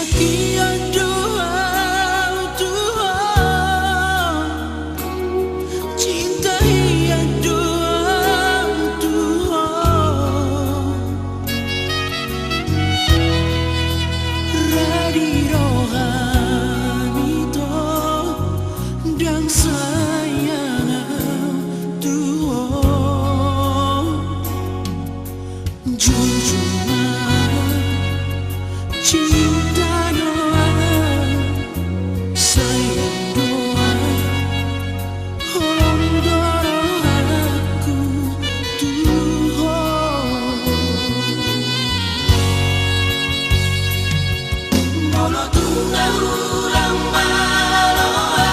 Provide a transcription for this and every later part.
Sekian doa Tuhan, cinta yang doa Tuhan, radi rohani toh dan sayang Tuhan, jujur cinta doa, sayang doa, holong doaku Tuhan. Mono tunggal ulang maloa,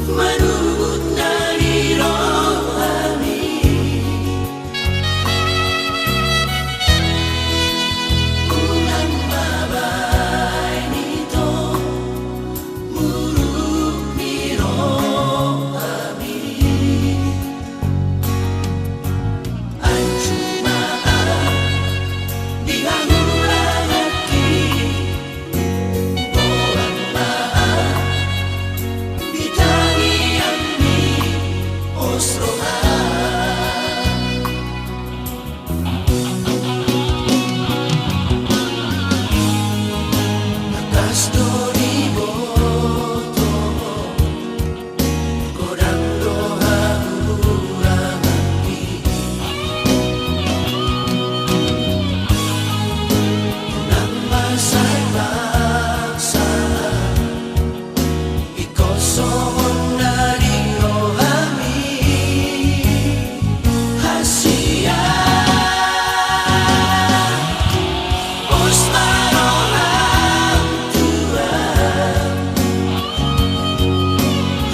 menurut dari rohani, ulang babai nito, muruk ni rohani, anjuma dihangulang hati, orang maaf ditangian di osrohan. Atas dori boto, godang doa urang hati, nang masay paksa, ikosong dari rohani, hasia, osmaroham Tuhan,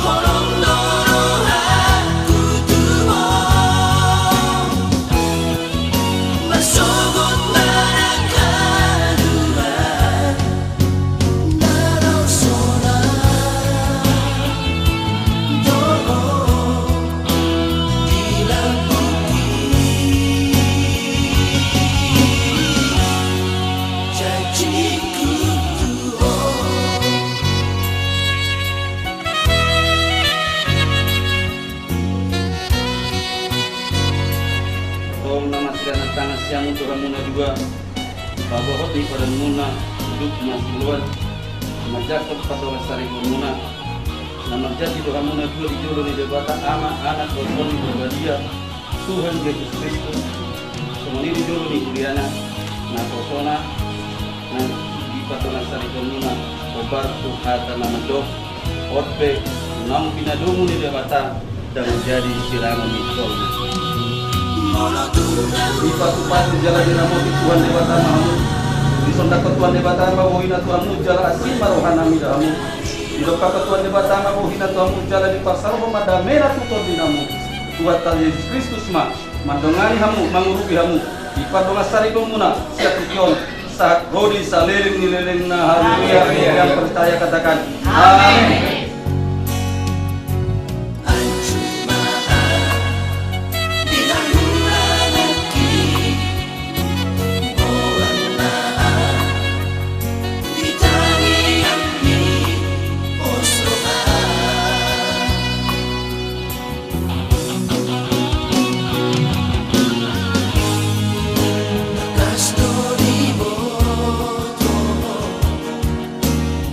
holong dorohaku Tuhan, masugot manakaduhan, naraw sonan, doon, ilang bukti, janjiku Tuhan. Om nama tirana tangan siang untuk ramuna juga bawa hoti pada muna hidup masih luar majakot pada lestari muna nama jadi doa muna dua di jolo di debata ama anak korban berbadia Tuhan Yesus Kristus semua ini di jolo di Juliana na kosona na di pada lestari muna obar Tuhan nama dok otpe namu pinadumu di debata dan menjadi sirangan di jolo. Mono tunggal Di patu-patu jalan dinamo di Tuhan Dewata Mahamu, di sondak Tuhan Dewata Mahamu hina Tuhanmu jalan asin marohanami dahamu, di doka Tuhan Dewata Mahamu hina Tuhanmu jalan di pasar pemada merah tutor dinamu, Tuhan tal Yesus Kristus ma, mandongani hamu, mangurupi hamu, di padonga sari komuna, siap tukion, saat rodi saliring nilering na haleluya, yang percaya katakan, amin.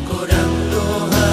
Godang doa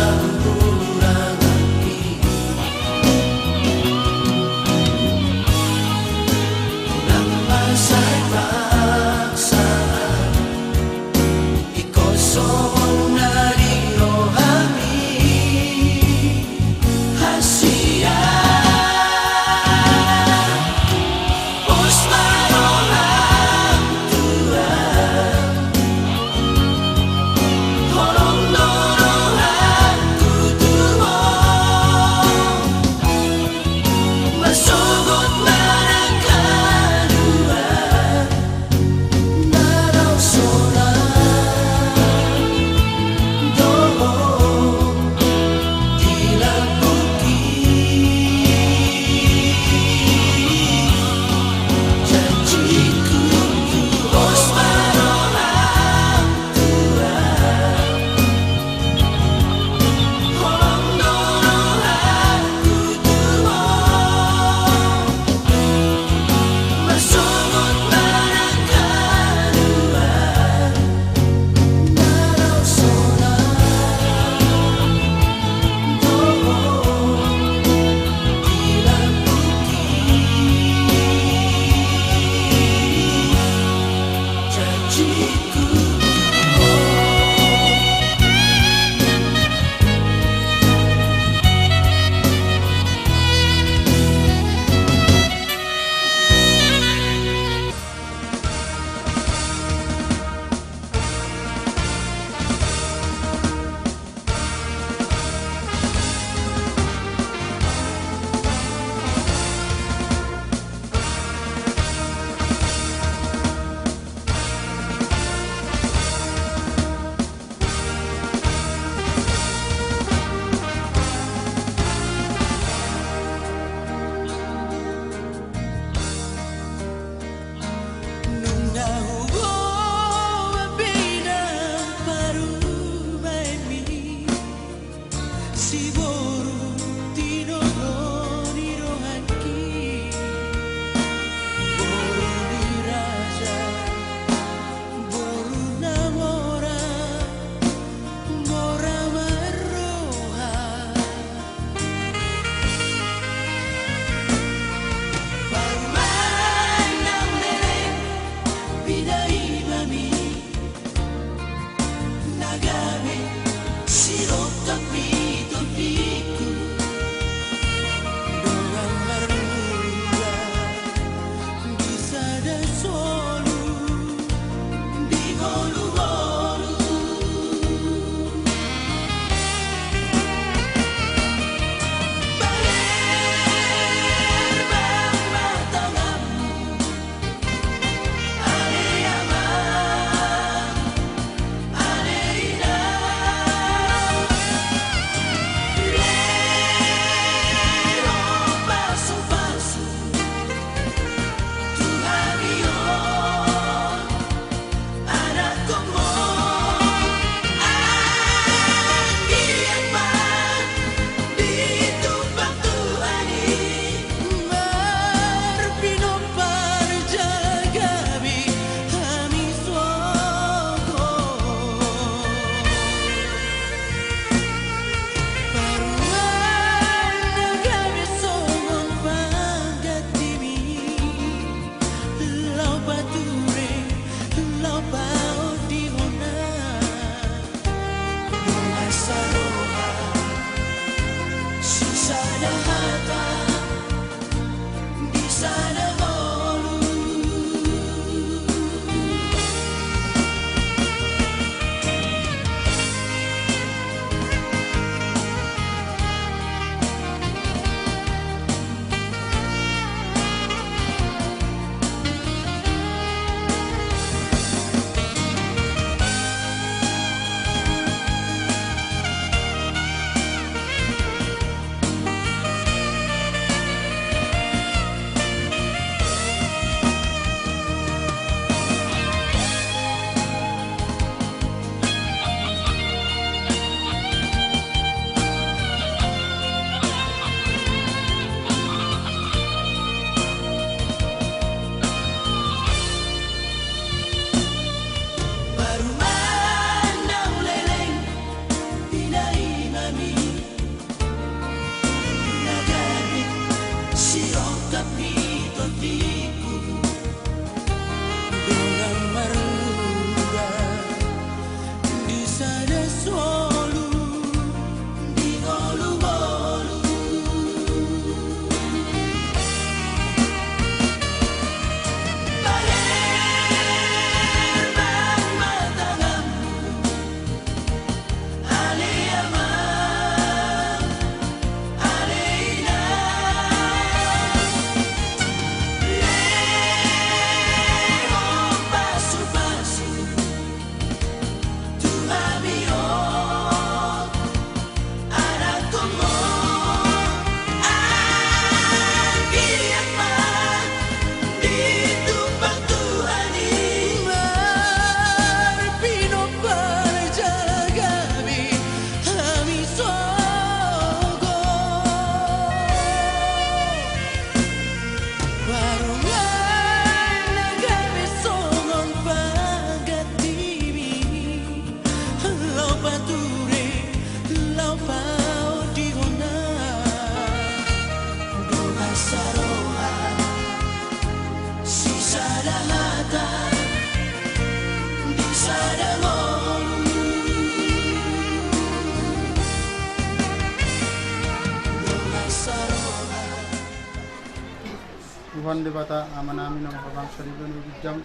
Tuhan debata aman amin nama bangsa di banu jam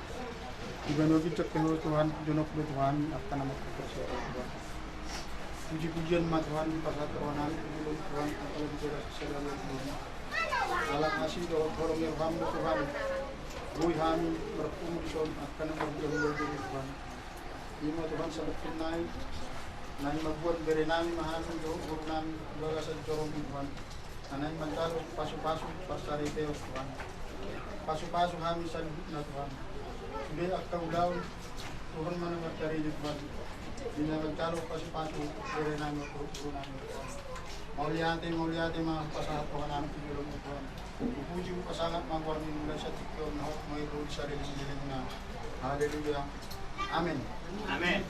di banu cek Tuhan junok Tuhan akan nama kita Tuhan. Puji-pujian mat Tuhan pasal Tuhan Tuhan kalau bicara segala Tuhan. Alat kasih doa korong yang hamba Tuhan. Bui kami berkumpul di son akan berjauh dari Tuhan. Ima Tuhan sangat kenai. Nai membuat berenang mahami doa nami bagasan corong Tuhan. Anay mantalo pasu-pasu pasari Deus Tuhan. Pasu-pasu kami sa na Tuhan. Hindi agkaulaw Tuhan man ang magkari ni Tuhan. Dinagantalo pasu-pasu dire namin puro namin Tuhan. Mauliate mga pasahat namin tinulong mo Tuhan. Upuji mo pasangat mga warmi mula sa tikyo na may ruli sa rin na. Hallelujah. Amen. Amen.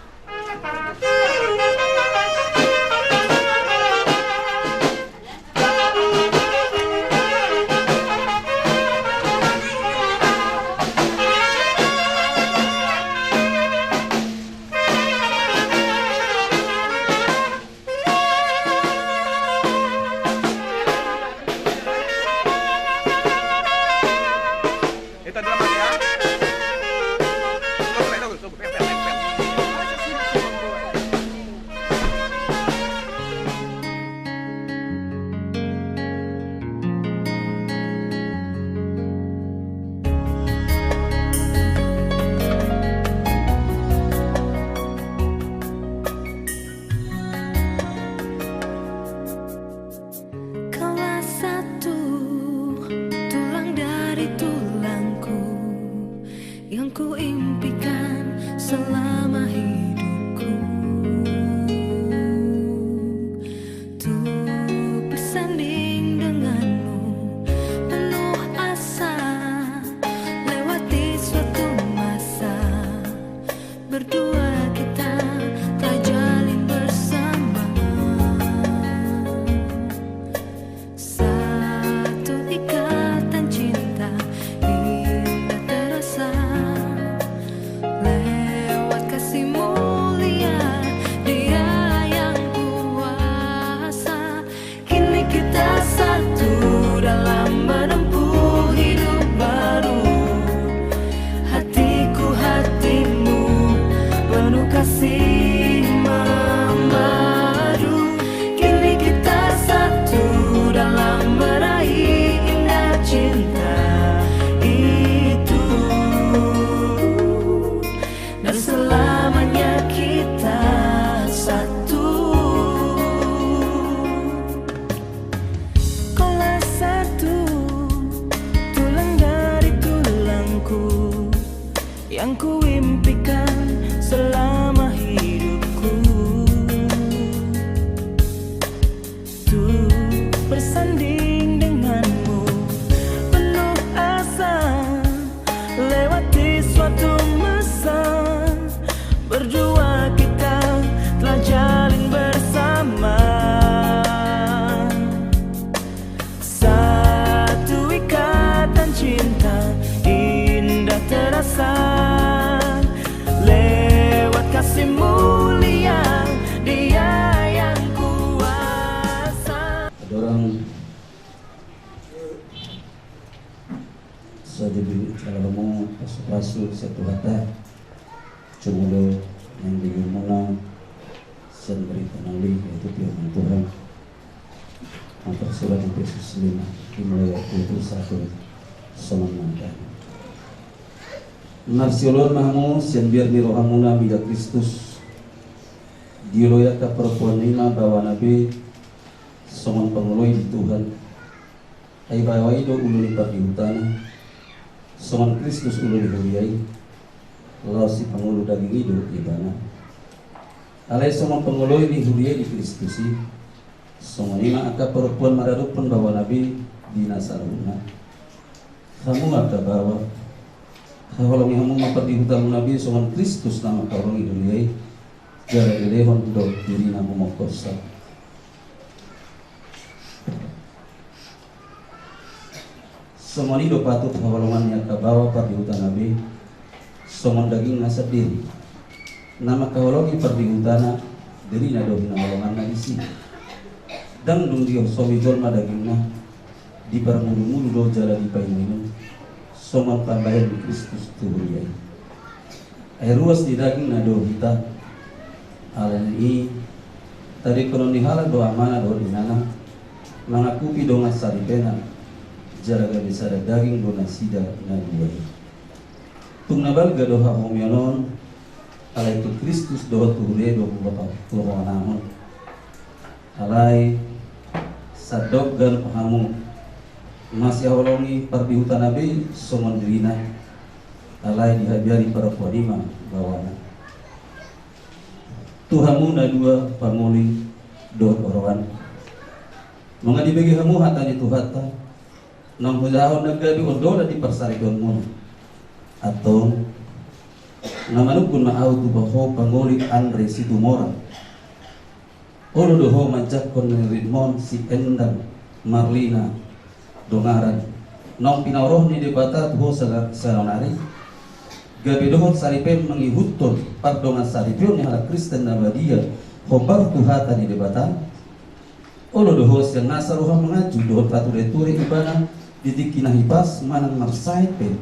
Ito adalah mati ya. Kaulah satu tulang dari tulangku yang ku impikan selama hidupku, untuk bersanding denganmu penuh asa, lewati suatu masa berdua kita telah jalin bersama. Satu ikatan cinta indah terasa, lewat kasih mulia Dia yang kuasa. Kini kita satu dalam menempuh hidup baru. Hatiku hatimu penuh kasih memadu. Kini kita satu dalam meraih indah cinta itu, dan selamanya kita satu. Kaulah satu tulang dari tulangku yang ku impikan selama hidupku, untuk bersanding denganmu penuh asa, lewati suatu masa berdua kita telah jalin bersama. Satu ikatan cinta indah terasa, lewat kasih mulia Dia yang kuasa. Ada orang sa dibili kalau mo pasu-pasu sa tuhata cumulo yang bigyan mo na sa berita ng liga itu firman Tuhan ang tersurat ng Yesus 5 dimulai ayat 21 semangat. Narsiolor mahmu sian biar ni rohamuna bila Kristus diloya ka perempuan lima bawa nabi soman pengeloy di Tuhan ay bawa ido ulu lipat di utana soman Kristus ulu dihuyai lalu si pengulu daging ido di bana alai soman pengeloy dihuyai di Kristusi soman lima aka perempuan maradupun bawa nabi di Nasaruna kamu ngaka bawa kalau kamu mapat di hutan nabi soman Kristus nama kaulang iduliyai gara delehon do diri nama mokosa. Soman ido patut hawalaman yang kabawa par di hutan nabi soman daging nasa diri nama kaulangi par di hutana diri na do hinawalaman na isi dan dung dio somi jolma daging na di par mulu-mulu do jala di painu soman pambayan di Kristus Tuhan. Ruas di daging na do kita alan i tadi kono ni hala do amana do dinana mangakupi do ngasaripena jaraga bisa ada daging do nasida na duwa. Tung nabal gado ha homionon alai tu Kristus do ture do bapa tuhanamon alai sadok gan pahamu masih awalongi pardihutan nabi somon dirina alai dihabiari para puadima bawana Tuhamu na dua pamuli do orawan mga dibagi hamu hatani tuhata nang hujahon nagabi odola di parsarikon mo atau namanukun maaw tu baho panguli Andre Situmora olo doho majak kon ridmon si Endang Marlina dongaran nong pinauroh ni debata tuho salonari gabi dohon saripem mengihutun pardongan saripem ni hala Kristen nabadia hobar tuhata ni debata olo doho siang nasaruha mengaju dohon pature-ture ibana didikina hipas manang marsaipe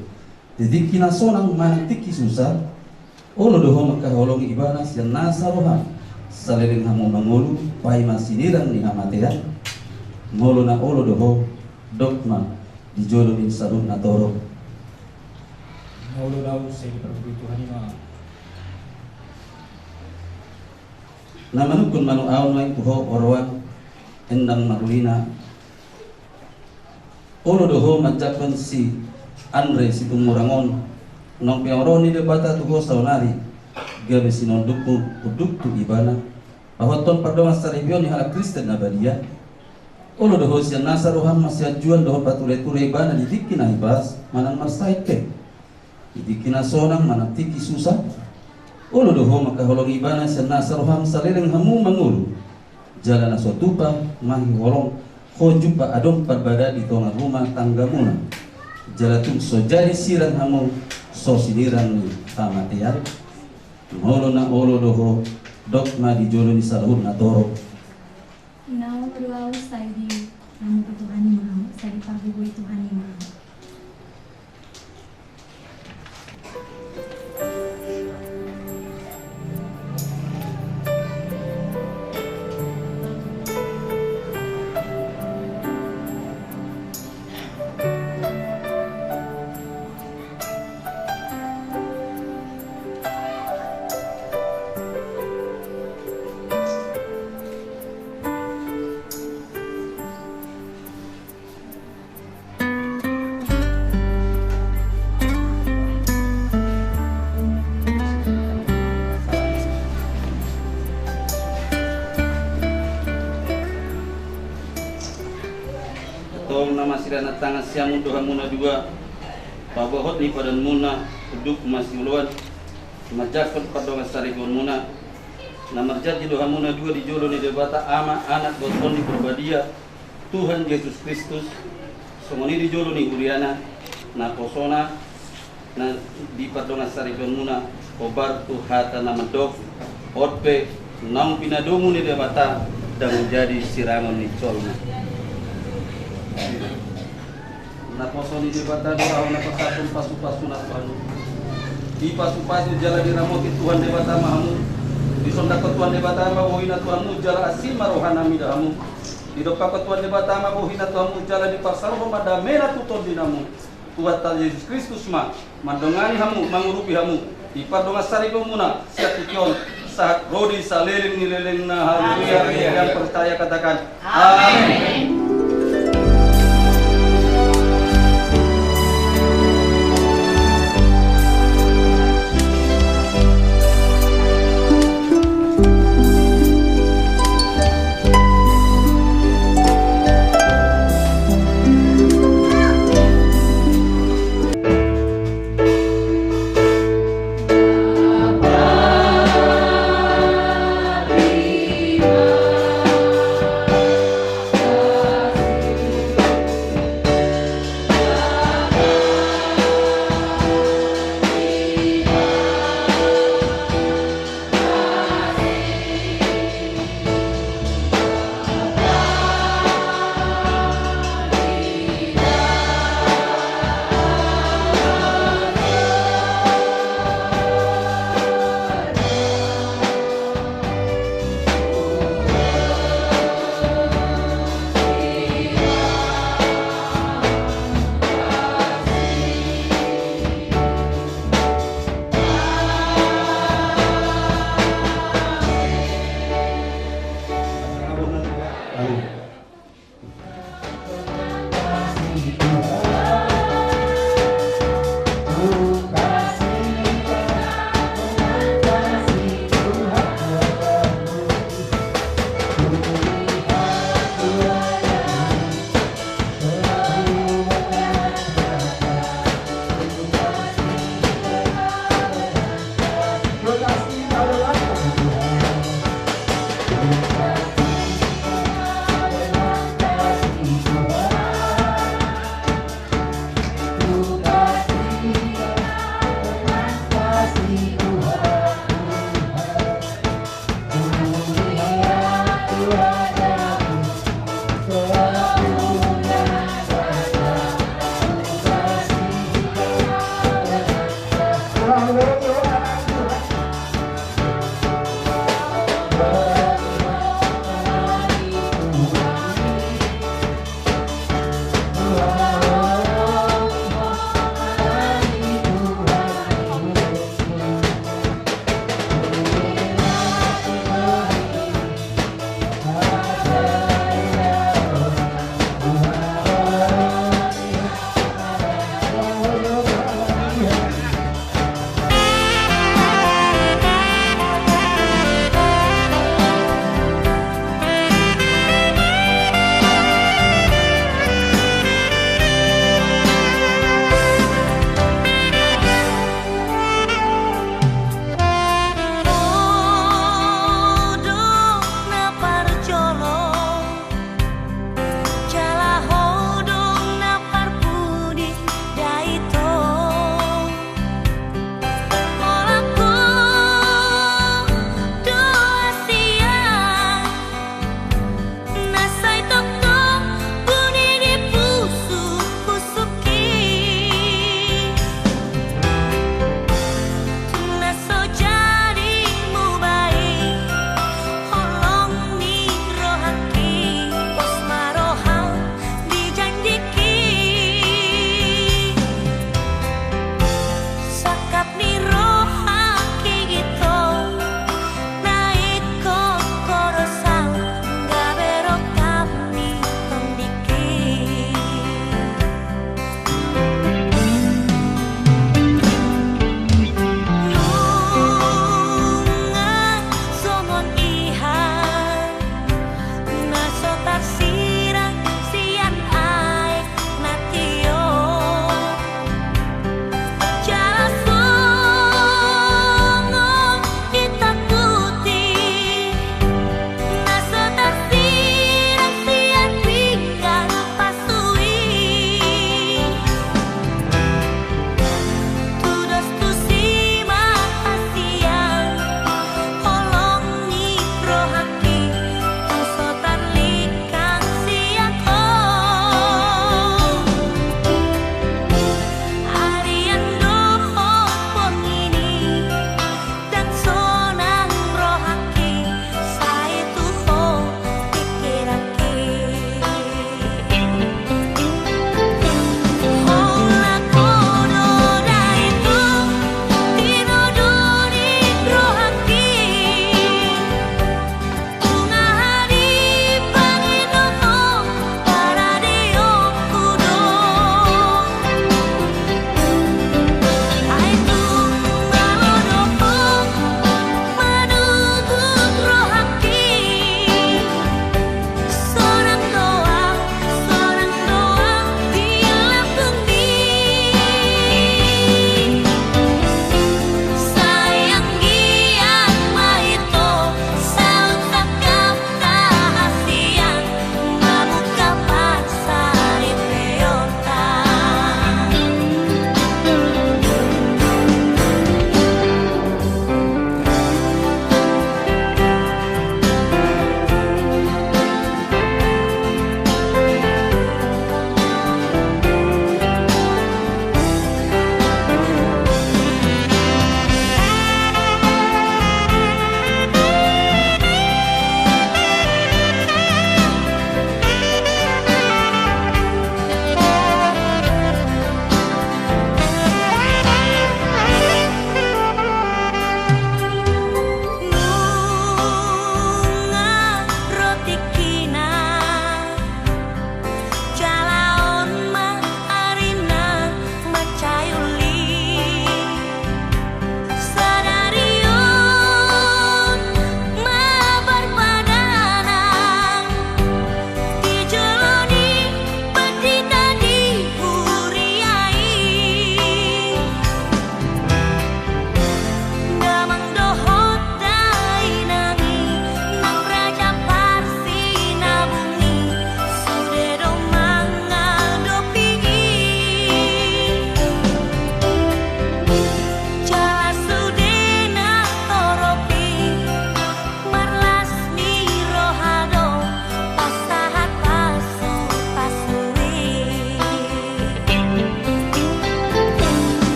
didikina sonang manang tiki susah olo doho makaholongi ibana siang nasaruha salering hamu mangulu pai masinirang ni hamatean ngolo na olo doho dogma di jolo din sarun na toro Maulo daw sa iparabuli Tuhan ima. Namanukun manuaw na ituho orwan Endang Marlina olo doho majakon si Andre Situmorangon nong piawro ni debata tuho saunari gabe sinondukmu uduk tu ibana awaton pardongan saribio ni hala Kristen nabadia olo doho siya nasaruhan masyajuan doho pature-ture ibana didikina ibas manang marsaite didikina sonang manang tiki susah olo doho makaholong ibana siya nasaruhan salireng hamu mangulu jalan asotupa mahi holong hojupa adong parbada di tonga rumah tangga muna jalatung so jadi sirang hamu so sinirang ni tamatiar olo na olo doho dogma di jolo ni salahun na toro Now ruaw sa di namu Tuhan ni mau sa di pabubuy Tuhan ni mau. Tong nama sirana tangan siamu doha muna dua pabohot ni padan muna uduk masih uluan majakon pardongan sarikon muna namarjat di doha muna dua di jolo ni debata ama anak goton ni berbadia Tuhan Yesus Kristus semoni di jolo ni uriana na posona na di pardongan sarikon muna obar tuhata nama dok otpe nang pinadomu ni debata dan menjadi sirangon ni colna na posoni di bata doa na pasapun pasu-pasu na Tuhan di pasu-pasu jala di ramoti Tuhan di bata mahamu di sonda Tuhan di bata mabuhi na Tuhanmu jala asima rohana midahamu di dopa Tuhan di bata mabuhi na Tuhanmu jala di pasaruh madamena tuton dinamu Tuhan Yesus Kristus ma mandongani hamu mangurupi hamu di pardonga sariko muna siap tukion saat rodi saliling nileleng na haleluya yang percaya katakan amin.